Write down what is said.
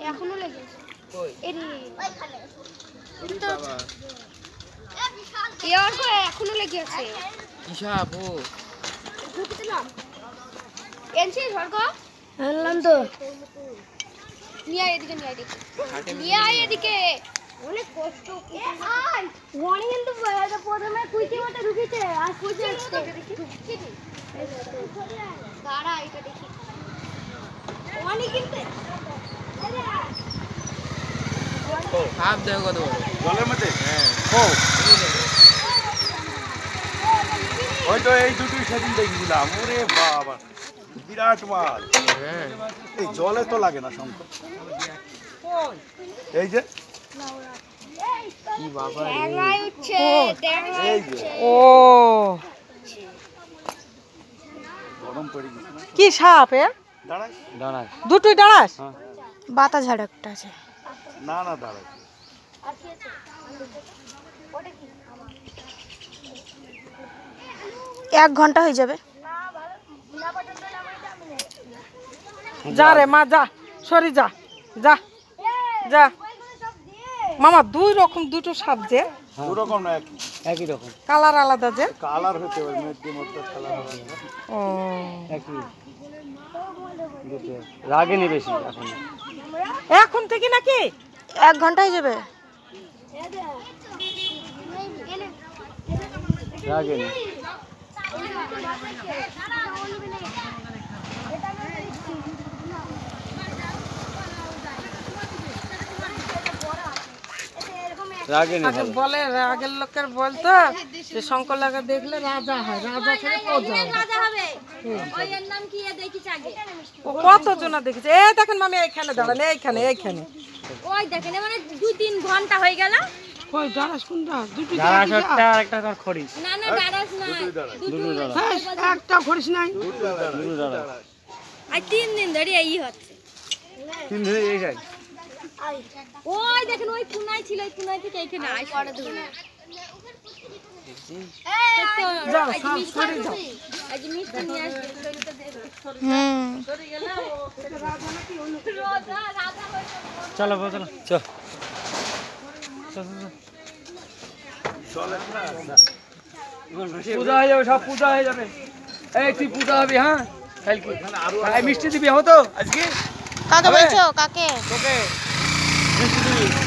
এখনো লেগেছে কই এরি ওইখানে বাবা এখনো লেগে আছে কি সাপ ও ঢুকতেলাম এনসি স্বর্গ আনলাম তো নিয়ে আয় এদিকে নিয়ে আয় এদিকে অনেক কষ্ট আয় ওয়ানি কিন্তু প্রথমে কুইতে মতো ঢুকেছে আর কুইতে আসছে দেখি দাঁড়া এটা দেখি ওয়ানি কিন্তু সাপ দেখো কত বড় জলের মধ্যে হ্যাঁ ও ওই তো এই দুটোই সেদিন দেখছিলাম ওরে বাবা বিরাট মাছ হ্যাঁ এই জলে তো লাগে না শঙ্কর এই যে কি বাবা রে ট্যাংরাই উঠছে ট্যাংরাই এই যে ও গরম পড়ে গেছে কি সাপ এ দাঁড়াই দাঁড়া দুটোই দাঁড়াস হ্যাঁ বাতা ঝাড় একটা আছে না না দাঁড়াই আর কি আছে ওটা কি 1 ঘন্টা হয়ে যাবে না ভালো বিনা পছন্দ না আমি যা রে মা যা সরি যা যা যা ওইগুলো সব দিয়ে মামা দুটো সাপ যে দু রকম না একই রকম কালার আলাদা যে কালার হতে পারে মেয়েদের মধ্যে কালার হবে ও একই দুটো লাগেনি বেশি এখন এখন থেকে নাকি 1 ঘন্টা হয়ে যাবে লাগেনি লাগেনি আগে বলে আগের লোকের বলতো যে শঙ্কর লাগা দেখলে রাজা হয় রাজা থেকে প্রজা হয়। রাজা হবে ওই এর নাম কি দেখিস আগে ও কত জনা দেখেছে এই দেখেন মামি এইখানে দাঁড়ান এইখানে ওই দেখেন মানে 2-3 ঘন্টা হয়ে গেল কই দাঁড়াস কোনটা দুটো যারা সত্যি আর একটা তোর খড়িস না না গাড়াস না দুটো দাঁড়া একটা করিস নাই দুটো দাঁড়া আজ 3 দিন ধরে এই হচ্ছে তিন ধরে এই যাই ওই দেখেন ওই পুনাই ছিল ওই পুনাই থেকে এখানে আই পড়ে দিল যাও সব সরে যাও আজ মিষ্টি নিয়ে আসবে শরীরটা দেবে হুম রাজা রাজা চলো চলো চল পূজা হয়ে যাবে সব পূজা হয়ে যাবে এই তুই পূজা হবে হ্যাঁ কালকে মিষ্টি দিবি হতো আজকে কাকে বলছো কাকে তোকে মিষ্টি দিবি